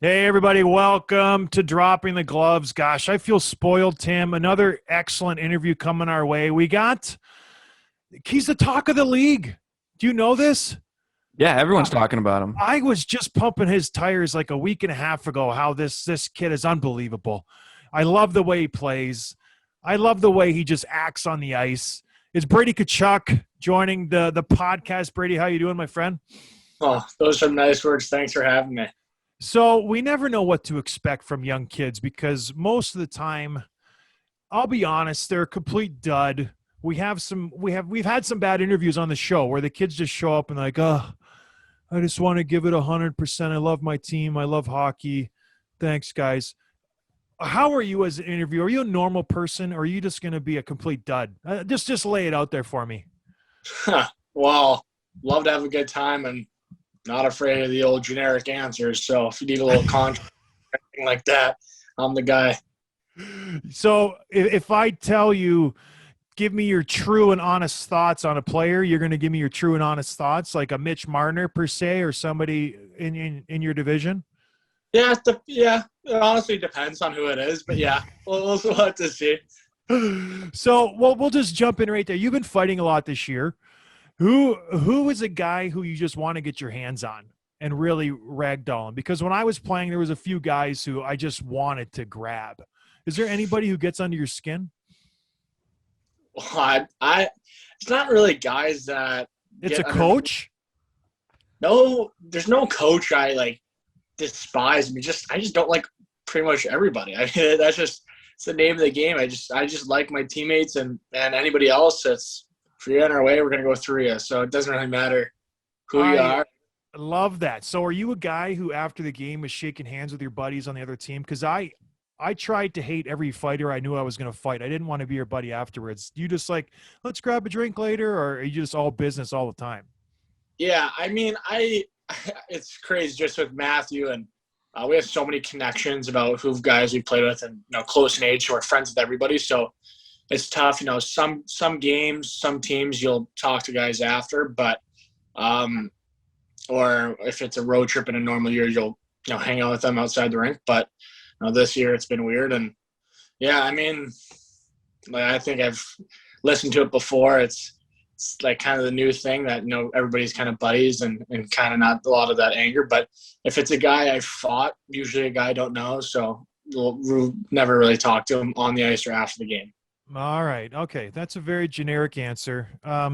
Hey, everybody. Welcome to Dropping the Gloves. Gosh, I feel spoiled, Tim. Another excellent interview coming our way. He's the talk of the league. Do you know this? Yeah, everyone's talking about him. I was just pumping his tires like a week and a half ago, how this kid is unbelievable. I love the way he plays. I love the way he just acts on the ice. Is Brady Tkachuk joining the podcast? Brady, how you doing, my friend? Oh, those are nice words. Thanks for having me. So we never know what to expect from young kids because most of the time, I'll be honest, they're a complete dud. We've had some bad interviews on the show where the kids just show up and like, oh, I just want to give it 100%. I love my team. I love hockey. Thanks, guys. How are you as an interviewer? Are you a normal person, or are you just going to be a complete dud? Just lay it out there for me. Well, love to have a good time and not afraid of the old generic answers. So if you need a little content like that, I'm the guy. So if I tell you, give me your true and honest thoughts on a player, you're going to give me your true and honest thoughts, like a Mitch Marner per se, or somebody in your division. Yeah. It honestly depends on who it is, but yeah, we'll have to see. So, well, we'll just jump in right there. You've been fighting a lot this year. Who is a guy who you just want to get your hands on and really ragdoll him? Because when I was playing, there was a few guys who I just wanted to grab. Is there anybody who gets under your skin? It's not really guys that It's a get under. coach. No, there's no coach I like despise. I just don't like pretty much everybody. I mean, that's just it's the name of the game. I just like my teammates and anybody else. It's if you're in our way, we're gonna go through you. So it doesn't really matter who you I are. love that. So, are you a guy who, after the game, was shaking hands with your buddies on the other team? Because I tried to hate every fighter I knew I was going to fight. I didn't want to be your buddy afterwards. You just like, let's grab a drink later, or are you just all business all the time? Yeah, I mean, I it's crazy just with Matthew and we have so many connections about who guys we played with and close in age, so we're friends with everybody. So it's tough. Some games, some teams you'll talk to guys after, but or if it's a road trip in a normal year, you'll hang out with them outside the rink. But this year it's been weird, and yeah, I mean, like, I think I've listened to it before. It's like kind of the new thing that everybody's kind of buddies and kind of not a lot of that anger. But if it's a guy I fought, usually a guy I don't know, so we'll never really talk to him on the ice or after the game. All right. Okay. That's a very generic answer.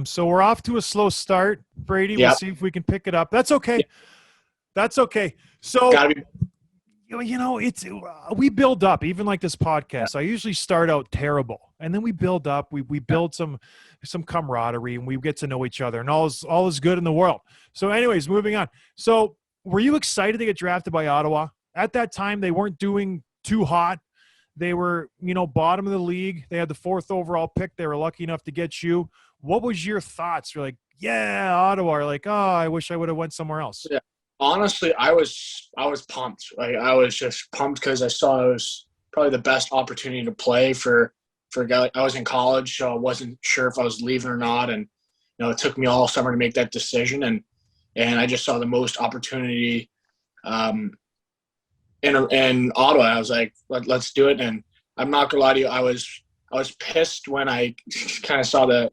So we're off to a slow start, Brady. We'll Yep. see if we can pick it up. That's okay. Yep. That's okay. So, Gotta be. it's we build up, even like this podcast. I usually start out terrible, and then we build up. We build some camaraderie, and we get to know each other, and all is good in the world. So, anyways, moving on. So, were you excited to get drafted by Ottawa? At that time, they weren't doing too hot. They were, bottom of the league. They had the 4th overall pick. They were lucky enough to get you. What was your thoughts? You're like, yeah, Ottawa. Or like, oh, I wish I would have went somewhere else. Yeah. Honestly, I was pumped. Like I was just pumped because I saw it was probably the best opportunity to play for a guy. I was in college, so I wasn't sure if I was leaving or not, and it took me all summer to make that decision, and I just saw the most opportunity in Ottawa. I was like, let's do it. And I'm not gonna lie to you, I was pissed when I kind of saw the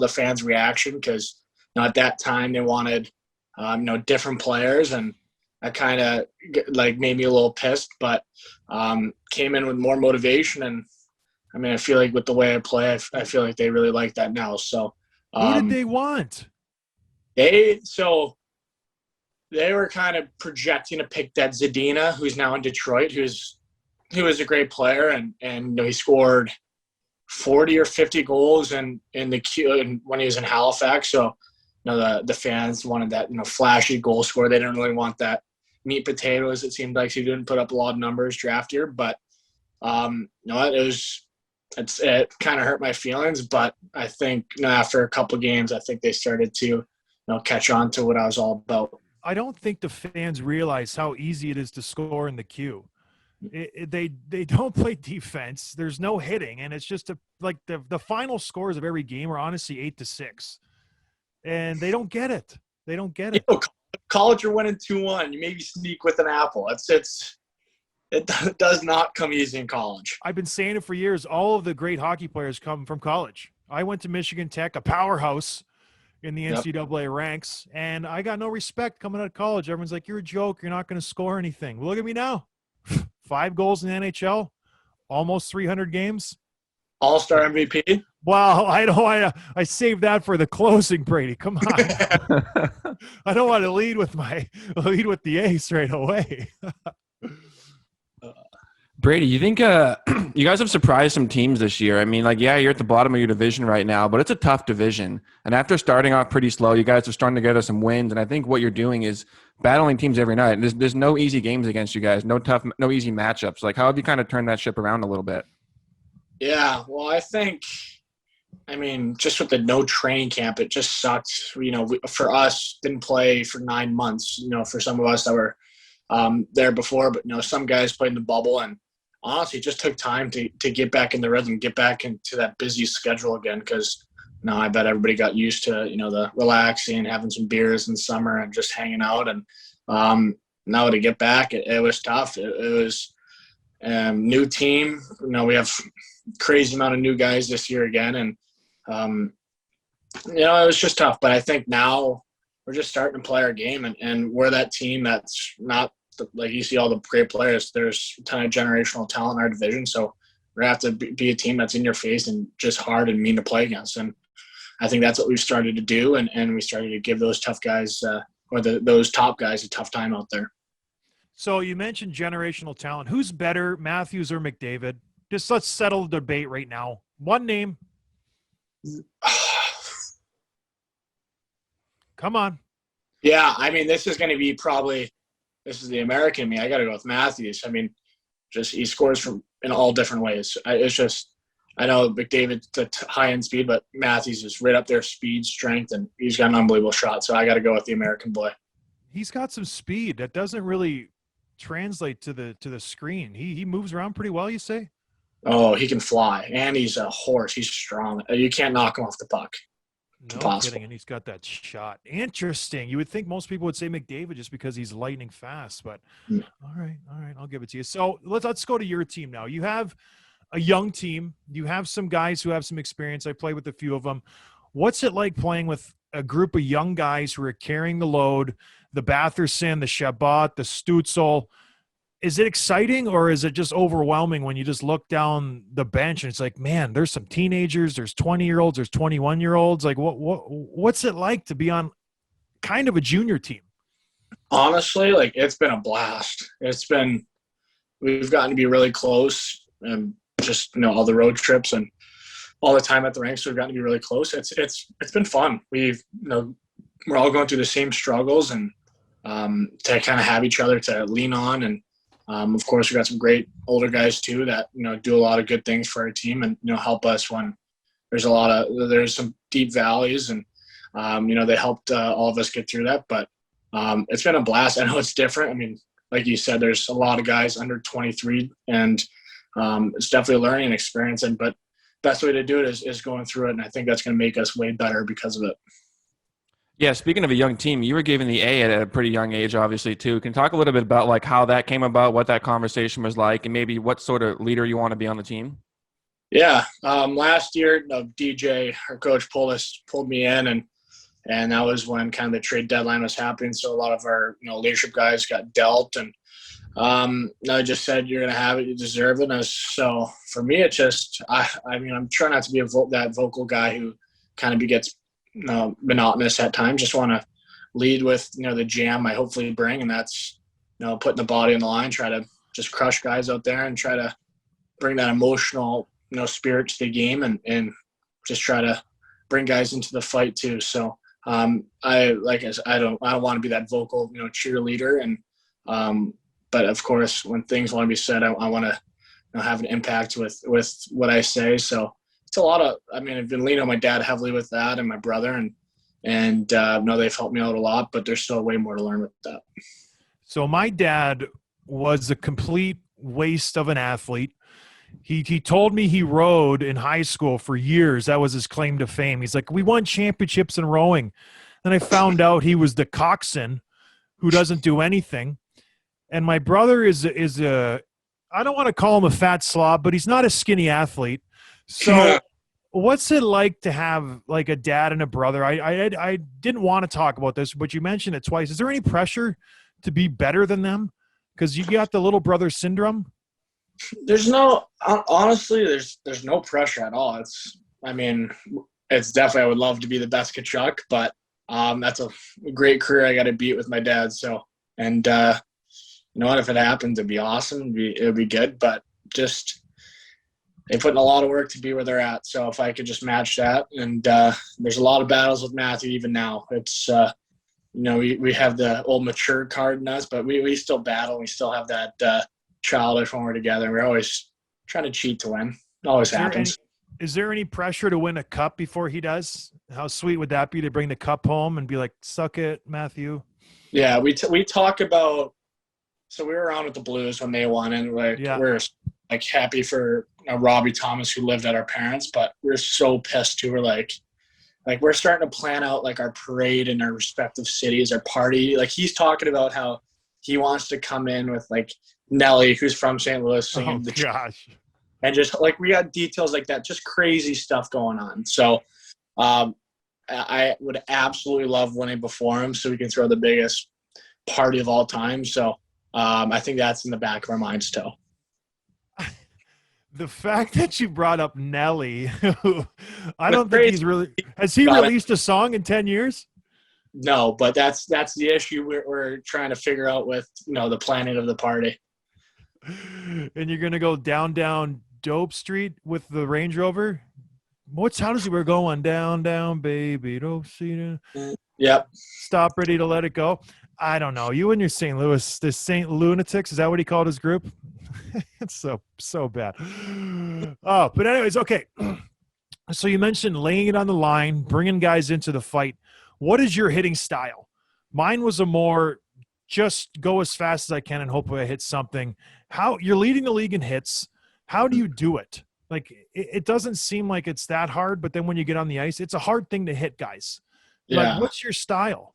fans' reaction because at that time they wanted different players, and that kind of like made me a little pissed, but came in with more motivation. And I mean, I feel like with the way I play, I feel like they really like that now. So Who did they want? so they were kind of projecting to pick that Zadina, who's now in Detroit, who was a great player, and he scored 40 or 50 goals in the queue and when he was in Halifax. So the fans wanted that flashy goal scorer. They didn't really want that meat potatoes. It seemed like he didn't put up a lot of numbers draft year, but it kind of hurt my feelings. But I think after a couple of games, I think they started to catch on to what I was all about. I don't think the fans realize how easy it is to score in the queue. They don't play defense. There's no hitting, and it's just like the final scores of every game are honestly 8-6, and they don't get it. They don't get it. college you're winning 2-1. You maybe sneak with an apple. It does not come easy in college. I've been saying it for years. All of the great hockey players come from college. I went to Michigan Tech, a powerhouse in the NCAA ranks, and I got no respect coming out of college. Everyone's like, you're a joke. You're not going to score anything. Look at me now. 5 goals in the NHL, almost 300 games. All-star MVP. Well, I saved that for the closing, Brady. Come on. I don't want to lead with the ace right away. Brady, you think you guys have surprised some teams this year? I mean, like, yeah, you're at the bottom of your division right now, but it's a tough division. And after starting off pretty slow, you guys are starting to get us some wins. And I think what you're doing is battling teams every night. There's no easy games against you guys, no easy matchups. Like, how have you kind of turned that ship around a little bit? Yeah, well, I think, just with the no training camp, it just sucked. For us, didn't play for 9 months. For some of us that were there before, but some guys played in the bubble, and honestly, it just took time to get back in the rhythm, get back into that busy schedule again. Because I bet everybody got used to the relaxing, having some beers in summer, and just hanging out. And now to get back, it was tough. It was new team. We have crazy amount of new guys this year again, and it was just tough. But I think now we're just starting to play our game, and we're that team that's not like you see all the great players. There's a ton of generational talent in our division, so we're gonna have to be a team that's in your face and just hard and mean to play against. And I think that's what we've started to do, and we started to give those tough guys those top guys a tough time out there. So you mentioned generational talent. Who's better, Matthews or McDavid? Just let's settle the debate right now. One name. Come on. Yeah, this is going to be this is the American me. I got to go with Matthews. He scores in all different ways. I know McDavid's high-end speed, but Matthews is right up there, speed, strength, and he's got an unbelievable shot. So I got to go with the American boy. He's got some speed that doesn't really translate to the screen. He moves around pretty well, you say? Oh, he can fly, and he's a horse. He's strong. You can't knock him off the puck. No kidding, and he's got that shot. Interesting. You would think most people would say McDavid just because he's lightning fast, but all right, I'll give it to you. So let's go to your team now. You have a young team. You have some guys who have some experience. I played with a few of them. What's it like playing with a group of young guys who are carrying the load, the Batherson, the Chabot, the Stutzel? Is it exciting, or is it just overwhelming when you just look down the bench and it's like, man, there's some teenagers, there's 20-year-olds, there's 21-year-olds. Like, what's it like to be on kind of a junior team? Honestly, it's been a blast. We've gotten to be really close, and just all the road trips and all the time at the ranks, we've gotten to be really close. It's been fun. We're all going through the same struggles, and to kind of have each other to lean on. And of course, we got some great older guys too that do a lot of good things for our team, and help us when there's some deep valleys, and they helped all of us get through that. But it's been a blast. I know it's different. Like you said, there's a lot of guys under 23, and it's definitely a learning experience. But best way to do it is going through it, and I think that's going to make us way better because of it. Yeah, speaking of a young team, you were given the A at a pretty young age, obviously, too. Can you talk a little bit about how that came about, what that conversation was like, and maybe what sort of leader you want to be on the team? Yeah, last year, DJ, our coach, pulled me in, and that was when kind of the trade deadline was happening. So a lot of our leadership guys got dealt, and I just said, you're going to have it, you deserve it. So for me, it just I'm trying not to be that vocal guy who kind of gets monotonous at times. Just want to lead with the jam I hopefully bring, and that's putting the body on the line, try to just crush guys out there, and try to bring that emotional spirit to the game, and just try to bring guys into the fight too. So I don't want to be that vocal cheerleader, and but of course when things want to be said, I want to have an impact with what I say. So it's a lot of, I've been leaning on my dad heavily with that, and my brother, and they've helped me out a lot, but there's still way more to learn with that. So my dad was a complete waste of an athlete. He told me he rowed in high school for years. That was his claim to fame. He's like, we won championships in rowing. Then I found out he was the coxswain who doesn't do anything. And my brother is a I don't want to call him a fat slob, but he's not a skinny athlete. So what's it like to have like a dad and a brother? I didn't want to talk about this, but you mentioned it twice. Is there any pressure to be better than them? Because you got the little brother syndrome. There's no honestly. There's no pressure at all. It's definitely I would love to be the best Tkachuk, but that's a great career I got to beat with my dad. So and you know what, if it happens, it'd be awesome. It'd be good, but just they put in a lot of work to be where they're at. So if I could just match that, and there's a lot of battles with Matthew even now. It's we have the old mature card in us, but we still battle. We still have that childish when we're together. We're always trying to cheat to win. It always happens. Is there any pressure to win a cup before he does? How sweet would that be to bring the cup home and be like, suck it, Matthew? Yeah, we talk about. So we were around with the Blues when they won, and we're like happy for Robbie Thomas, who lived at our parents', but we're so pissed too. We're like we're starting to plan out like our parade in our respective cities, our party. Like he's talking about how he wants to come in with like Nelly, who's from St. Louis, singing gosh. And just like we got details like that, just crazy stuff going on. So I would absolutely love winning before him so we can throw the biggest party of all time. So I think that's in the back of our minds still. The fact that you brought up Nelly, I don't think he's really – has he released a song in 10 years? No, but that's the issue we're trying to figure out with, the planning of the party. And you're going to go down Dope Street with the Range Rover? How does we're going down, baby, Dope Street? Yep. Stop, ready to let it go. I don't know. You and your St. Louis, the St. Lunatics, is that what he called his group? It's so bad. Oh, but anyways, okay. So you mentioned laying it on the line, bringing guys into the fight. What is your hitting style? Mine was a more just go as fast as I can and hopefully I hit something. How you're leading the league in hits. How do you do it? Like it doesn't seem like it's that hard, but then when you get on the ice, it's a hard thing to hit guys. Yeah. Like, what's your style?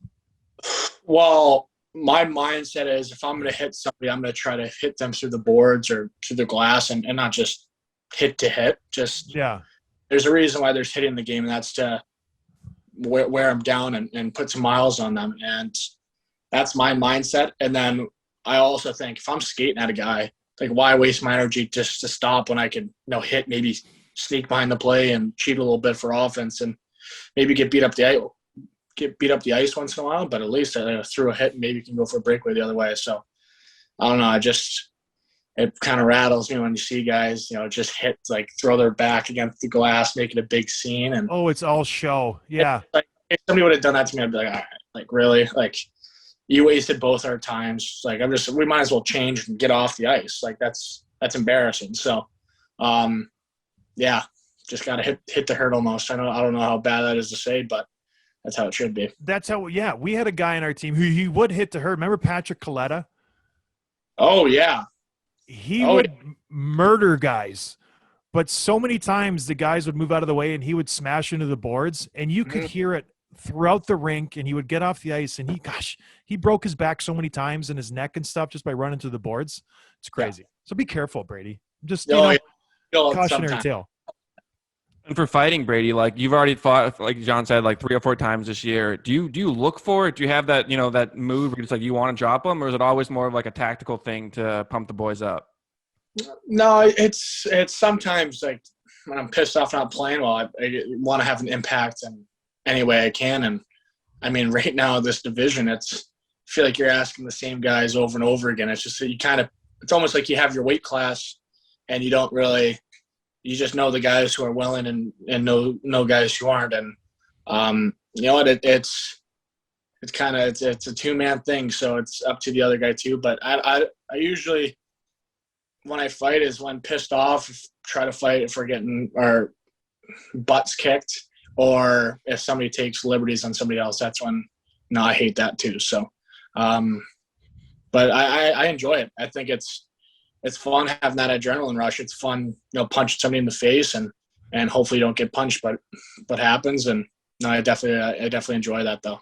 Well, my mindset is if I'm going to hit somebody, I'm going to try to hit them through the boards or through the glass and not just hit to hit. There's a reason why there's hitting in the game, and that's to wear them down and put some miles on them. And that's my mindset. And then I also think if I'm skating at a guy, like why waste my energy just to stop when I could, hit, maybe sneak behind the play and cheat a little bit for offense and maybe get beat up the ice once in a while, but at least I threw a hit and maybe can go for a breakaway the other way. So I don't know. It kind of rattles me when you see guys, just hit, like throw their back against the glass, making a big scene. And it's all show. Yeah. Like if somebody would have done that to me, I'd be like, all right, like really? Like you wasted both our times. Like we might as well change and get off the ice. Like that's embarrassing. So, yeah, just got to hit the hurt almost. I don't know how bad that is to say, but that's how it should be. That's how, yeah. We had a guy in our team who he would hit the hurt. Remember Patrick Coletta? Oh, yeah. He would murder guys. But so many times the guys would move out of the way and he would smash into the boards and you could hear it throughout the rink and he would get off the ice and he broke his back so many times and his neck and stuff just by running through the boards. It's crazy. Yeah. So be careful, Brady. Just, cautionary tale. And for fighting, Brady, like you've already fought, like John said, like 3 or 4 times this year. Do you look for it? Do you have that, that move where it's like you want to drop them, or is it always more of like a tactical thing to pump the boys up? No, it's sometimes like when I'm pissed off not playing well, I want to have an impact in any way I can. And I mean, right now this division, I feel like you're asking the same guys over and over again. It's just that it's almost like you have your weight class and you don't really. You just know the guys who are willing and know guys who aren't. And, it's a 2-man thing. So it's up to the other guy too. But I usually, when I fight is when pissed off, try to fight if we're getting our butts kicked or if somebody takes liberties on somebody else, that's when, I hate that too. So, but I enjoy it. I think it's fun having that adrenaline rush. It's fun, punching somebody in the face and hopefully you don't get punched, but happens. And no, I definitely enjoy that though.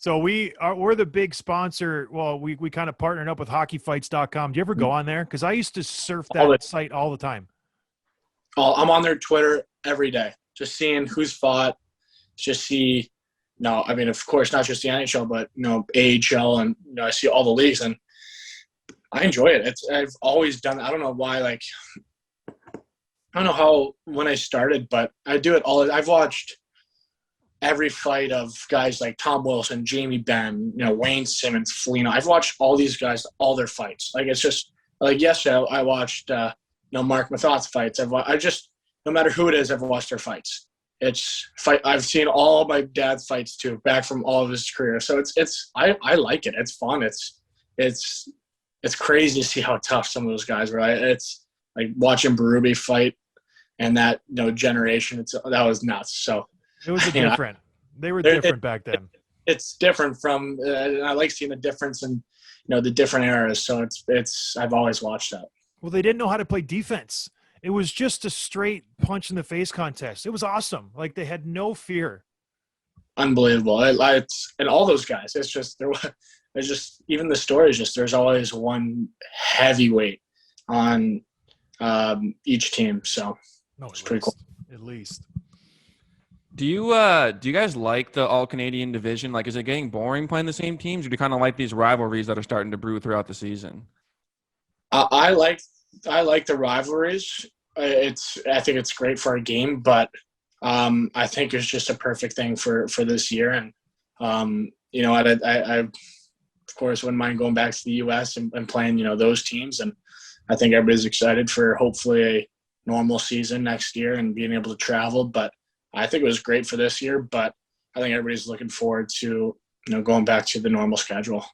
So we're the big sponsor. Well, we kind of partnered up with hockeyfights.com. Do you ever go on there? Because I used to surf that site all the time. I'm on their Twitter every day, just seeing who's fought, just see, I mean, of course, not just the NHL, but, AHL, and, I see all the leagues, and I enjoy it. I've always done it. I don't know why, I don't know how, when I started, but I do it all. I've watched every fight of guys like Tom Wilson, Jamie Benn, Wayne Simmons, Foligno. I've watched all these guys, all their fights. It's just, yesterday I watched, Mark Mathat's fights. I just, no matter who it is, I've watched their fights. I've seen all my dad's fights too, back from all of his career. So I like it. It's fun. It's crazy to see how tough some of those guys were. It's like watching Berube fight and that, generation. That was nuts. So it was different. They were different back then. It's different from, I like seeing the difference in, the different eras. So I've always watched that. Well, they didn't know how to play defense. It was just a straight punch in the face contest. It was awesome. They had no fear. Unbelievable. And all those guys, it's just, there's just, even the story is just, there's always one heavyweight on each team. So it's pretty cool. At least. Do you guys like the all Canadian division? Is it getting boring playing the same teams, or do you kind of like these rivalries that are starting to brew throughout the season? I like the rivalries. I think it's great for our game, but I think it's just a perfect thing for this year. And I of course wouldn't mind going back to the U.S. and playing those teams. And I think everybody's excited for hopefully a normal season next year and being able to travel. But I think it was great for this year. But I think everybody's looking forward to going back to the normal schedule.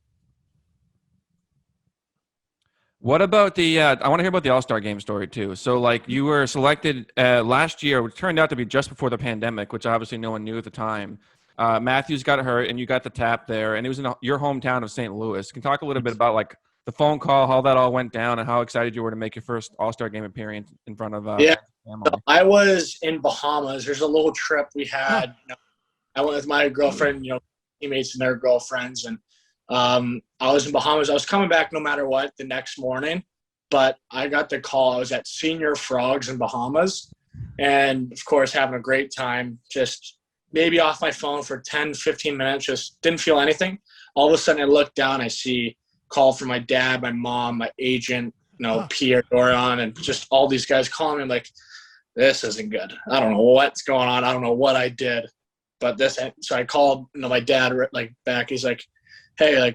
What about I want to hear about the All-Star Game story too. So you were selected last year, which turned out to be just before the pandemic, which obviously no one knew at the time. Matthews got hurt and you got the tap there, and it was in your hometown of St. Louis. Can you talk a little bit about the phone call, how that all went down, and how excited you were to make your first All-Star Game appearance in front of family? I was in Bahamas. There's a little trip we had. I went with my girlfriend, teammates and their girlfriends, and I was in Bahamas. I was coming back no matter what the next morning, but I got the call. I was at Senior Frogs in Bahamas, and of course having a great time, just maybe off my phone for 10, 15 minutes, just didn't feel anything. All of a sudden I look down, I see call from my dad, my mom, my agent, Pierre Dorian, and just all these guys calling me. I'm like, this isn't good. I don't know what's going on. I don't know what I did, but so I called, my dad back. He's like, hey,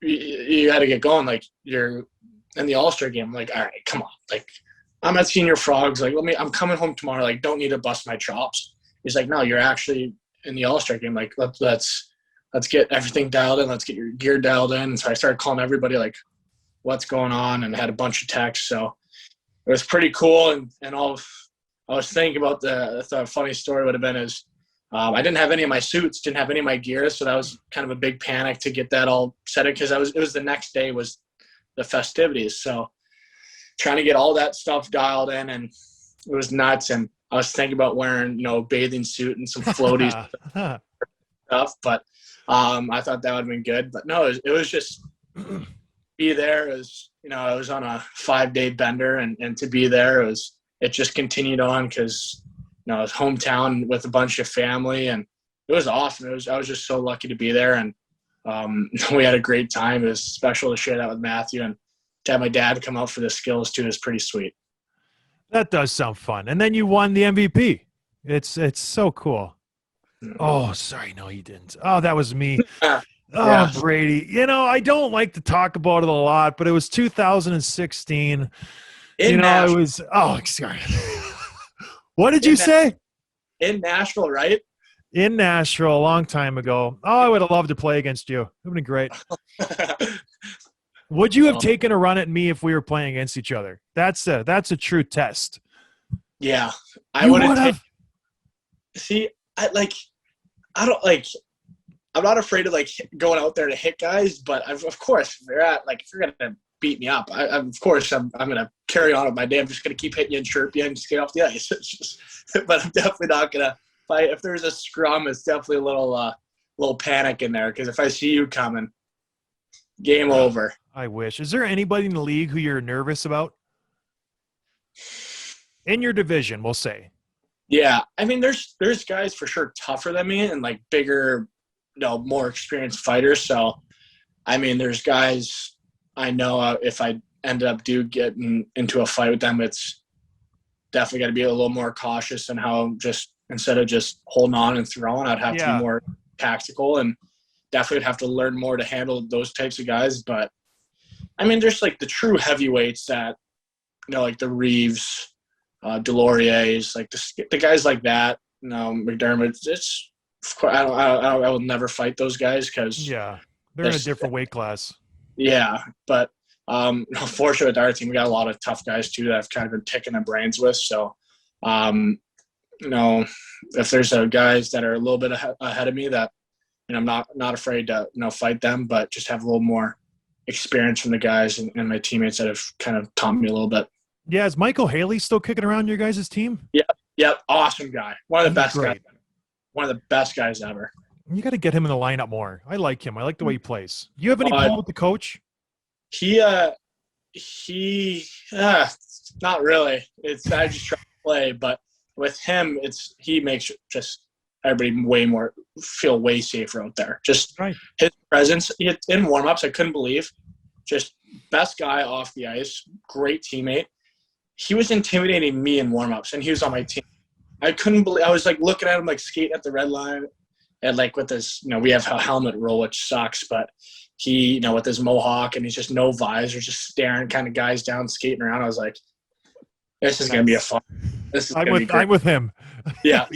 you got to get going. You're in the All-Star Game. I'm like, all right, come on. I'm at Senior Frogs. I'm coming home tomorrow. Don't need to bust my chops. He's like, no, you're actually in the All-Star Game. Let's get everything dialed in. Let's get your gear dialed in. And so I started calling everybody, what's going on, and had a bunch of texts. So it was pretty cool. And I was thinking about the funny story would have been is, I didn't have any of my suits, didn't have any of my gear, so that was kind of a big panic to get that all set up, because it was the next day was the festivities. So trying to get all that stuff dialed in, and it was nuts. And I was thinking about wearing, a bathing suit and some floaties stuff, but I thought that would have been good. But no, it was just be there. It was, I was on a 5-day bender, and to be there, it just continued on because it's hometown with a bunch of family, and it was awesome. I was just so lucky to be there, and we had a great time. It was special to share that with Matthew, and to have my dad come out for the skills too is pretty sweet. That does sound fun. And then you won the MVP. It's so cool. Oh, sorry, no, you didn't. Oh, that was me. Yeah. Brady. I don't like to talk about it a lot, but it was 2016. It was. Oh, sorry. What did you say? In Nashville, right? In Nashville, a long time ago. Oh, I would have loved to play against you. It would have been great. Would you have taken a run at me if we were playing against each other? That's a true test. Yeah, I would have. See, I'm not afraid of going out there to hit guys, but of course, if you're gonna beat me up, I'm gonna carry on with my day. I'm just gonna keep hitting you and chirp you and just get off the ice. But I'm definitely not gonna fight. If there's a scrum, it's definitely a little panic in there because if I see you coming, game over. I wish. Is there anybody in the league who you're nervous about? In your division, we'll say. Yeah, I mean, there's guys for sure tougher than me and like bigger, more experienced fighters. So, I mean, there's guys I know if I ended up getting into a fight with them, it's definitely got to be a little more cautious and how just instead of just holding on and throwing, I'd have to be more tactical and definitely have to learn more to handle those types of guys. But I mean, there's like the true heavyweights that, like the Reeves, Deloriers, like the guys like that. McDermott. I will never fight those guys because they're in a different weight class. Yeah, but unfortunately with our team, we got a lot of tough guys too that I've kind of been picking their brains with. So, if there's guys that are a little bit ahead of me that, I'm not afraid to fight them, but just have a little more experience from the guys and my teammates that have kind of taught me a little bit. Yeah, is Michael Haley still kicking around your guys' team? Yeah, awesome guy. One of the best guys. One of the best guys ever. You got to get him in the lineup more. I like him. I like the way he plays. Do you have any pull with the coach? He not really. I just try to play, but with him, he makes just everybody feel way safer out there. Just his presence in warmups, I couldn't believe. Just best guy off the ice, great teammate. He was intimidating me in warmups, and he was on my team. I couldn't believe. I was like looking at him like skating at the red line, and like with this, we have a helmet rule, which sucks, but he, with his mohawk and he's just no visor, just staring kind of guys down, skating around. I was like, this is going to be a fun. This is I'm with him. Yeah.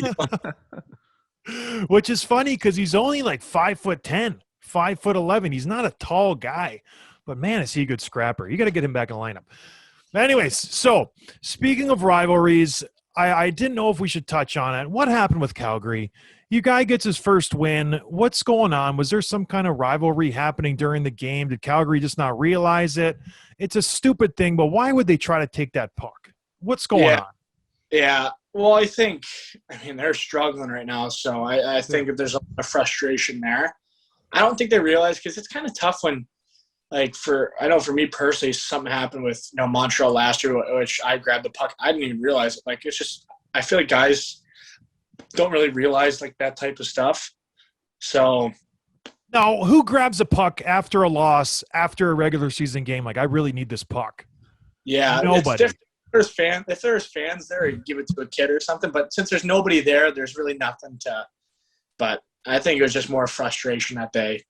Which is funny because he's only like 5'10", 5'11". He's not a tall guy, but man, is he a good scrapper. You got to get him back in the lineup. Anyways, so speaking of rivalries, I didn't know if we should touch on it. What happened with Calgary? Your guy gets his first win. What's going on? Was there some kind of rivalry happening during the game? Did Calgary just not realize it? It's a stupid thing, but why would they try to take that puck? What's going on? Yeah. Well, I think, they're struggling right now, so I think if there's a frustration there. I don't think they realize because it's kind of tough when, I know for me personally, something happened with, Montreal last year, which I grabbed the puck. I didn't even realize it. It's just, I feel like guys don't really realize that type of stuff. So now, who grabs a puck after a loss, after a regular season game? I really need this puck. Yeah, nobody. If there's fans there, you give it to a kid or something. But since there's nobody there, there's really nothing to. But I think it was just more frustration that they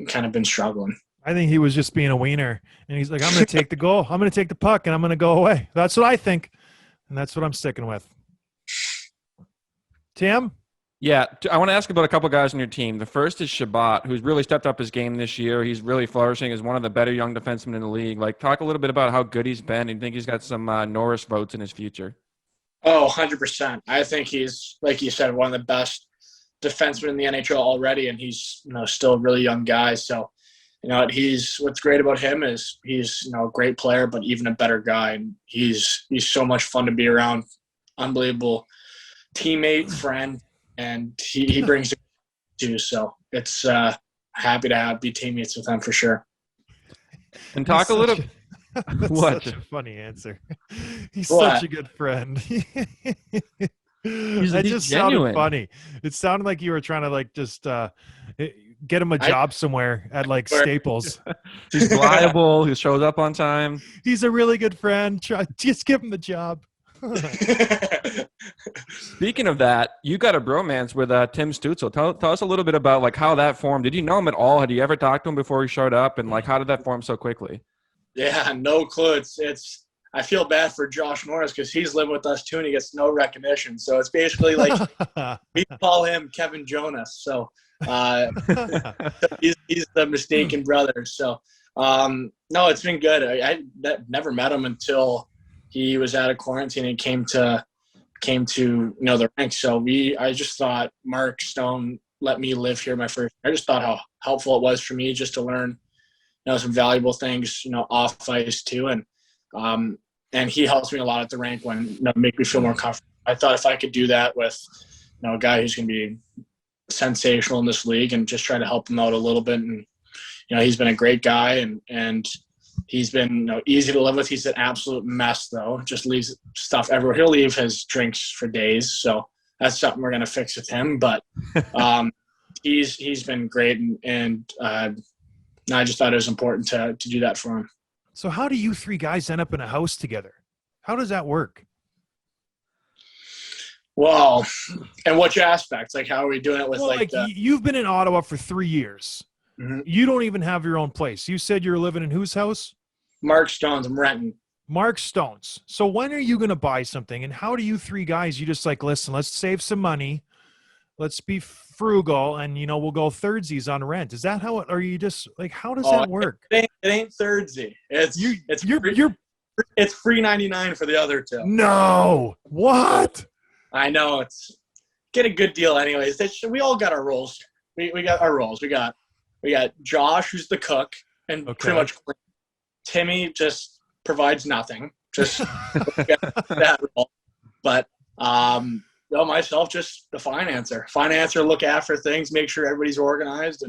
kind of been struggling. I think he was just being a wiener, and he's like, "I'm going to take the goal. I'm going to take the puck, and I'm going to go away." That's what I think, and that's what I'm sticking with. Tim? Yeah, I want to ask about a couple guys on your team. The first is Shabbat, who's really stepped up his game this year. He's really flourishing as one of the better young defensemen in the league. Talk a little bit about how good he's been. And you think he's got some Norris votes in his future? Oh, 100%. I think he's, like you said, one of the best defensemen in the NHL already, and he's still a really young guy. So, what's great about him is he's a great player, but even a better guy. And he's so much fun to be around. Unbelievable teammate, friend. And he brings it too, so it's happy to be teammates with him for sure. And talk a little. What? Such a funny answer. He's such a good friend. That just sounded funny. It sounded like you were trying to just get him a job somewhere at Staples. He's reliable. He shows up on time. He's a really good friend. Just give him the job. Speaking of that, you got a bromance with Tim Stutzel. Tell us a little bit about how that formed. Did you know him at all? Had you ever talked to him before he showed up? And how did that form so quickly? Yeah, no clue. It's I feel bad for Josh Norris because he's living with us too and he gets no recognition. So it's basically we call him Kevin Jonas. So he's the mistaken brother. So no, it's been good. I never met him until he was out of quarantine and came to the rink. So I just thought Mark Stone let me live here I just thought how helpful it was for me just to learn some valuable things off ice too, and he helps me a lot at the rink when make me feel more comfortable. I thought if I could do that with a guy who's going to be sensational in this league, and just try to help him out a little bit. And he's been a great guy, and he's been easy to live with. He's an absolute mess, though. Just leaves stuff everywhere. He'll leave his drinks for days, so that's something we're gonna fix with him. But he's been great, and I just thought it was important to do that for him. So how do you three guys end up in a house together? How does that work? Well, and which aspects? Like, how are we doing it with you've been in Ottawa for 3 years. Mm-hmm. You don't even have your own place. You said you're living in whose house? Mark Stone's. I'm renting. Mark Stone's. So when are you going to buy something? And how do you three guys, you just listen, let's save some money. Let's be frugal, and, we'll go thirdsies on rent. Is that how it, or you just how does that work? It ain't thirdsy. It's free 99 for the other two. No. What? I know, it's get a good deal anyways. We all got our roles. We got our roles. We got Josh, who's the cook, and pretty much Timmy just provides nothing. Just that role. But myself, just the financer, look after things, make sure everybody's organized,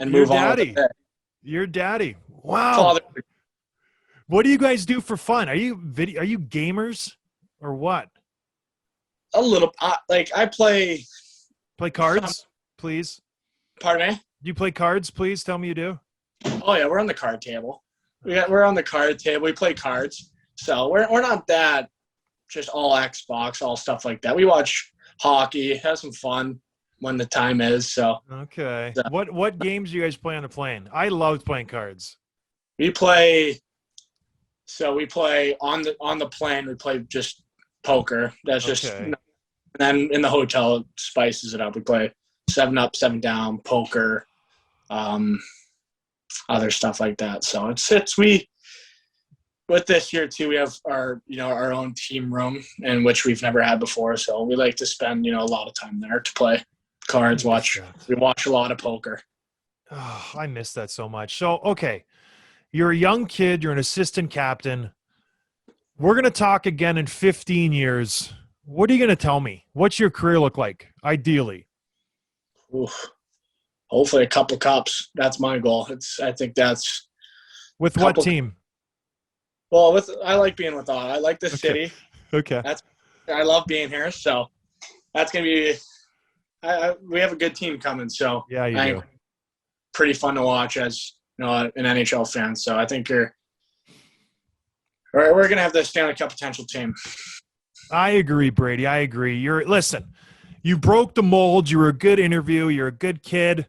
and move on with it. Your daddy. Wow. Father. What do you guys do for fun? Are you gamers or what? A little. I play. Play cards, please. Pardon me? Do you play cards, please? Tell me you do. Oh yeah, we're on the card table. We're on the card table. We play cards. So we're not that just all Xbox, all stuff like that. We watch hockey, have some fun when the time is. So okay. What games do you guys play on the plane? I loved playing cards. We play on the plane. We play just poker. That's just. And then in the hotel, it spices it up. We play 7 up, 7 down, poker, other stuff like that. So we with this year too. We have our own team room, in which we've never had before. So we like to spend a lot of time there to play cards. We watch a lot of poker. Oh, I miss that so much. So okay, you're a young kid. You're an assistant captain. We're gonna talk again in 15 years. What are you going to tell me? What's your career look like, ideally? Oof. Hopefully a couple cups. That's my goal. I think that's – With what team? Well, I like being with Ottawa. I like this city. Okay. I love being here. So that's going to be we have a good team coming. So yeah, you do. Pretty fun to watch as an NHL fan. So I think we're going to have the Stanley Cup potential team. I agree, Brady. I agree. Listen, you broke the mold. You were a good interview. You're a good kid.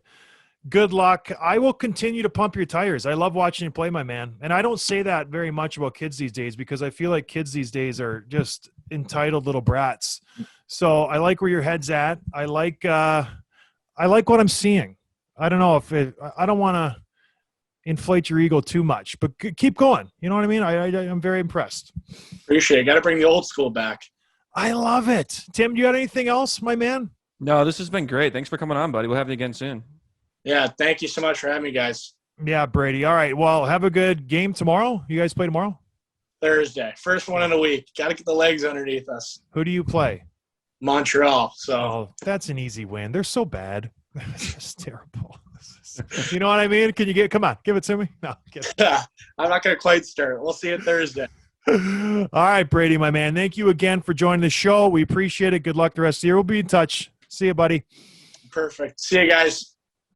Good luck. I will continue to pump your tires. I love watching you play, my man. And I don't say that very much about kids these days, because I feel like kids these days are just entitled little brats. So I like where your head's at. I like what I'm seeing. I don't know I don't want to inflate your ego too much, but keep going. You know what I mean? I'm very impressed. Appreciate it. Got to bring the old school back. I love it. Tim, do you got anything else, my man? No, this has been great. Thanks for coming on, buddy. We'll have you again soon. Yeah, thank you so much for having me, guys. Yeah, Brady. All right, well, have a good game tomorrow. You guys play tomorrow? Thursday. First one in a week. Got to get the legs underneath us. Who do you play? Montreal. So that's an easy win. They're so bad. It's just terrible. You know what I mean? Come on, give it to me. No, I'm not going to quite start. We'll see you Thursday. All right, Brady, my man. Thank you again for joining the show. We appreciate it. Good luck the rest of the year. We'll be in touch. See you, buddy. Perfect. See you guys.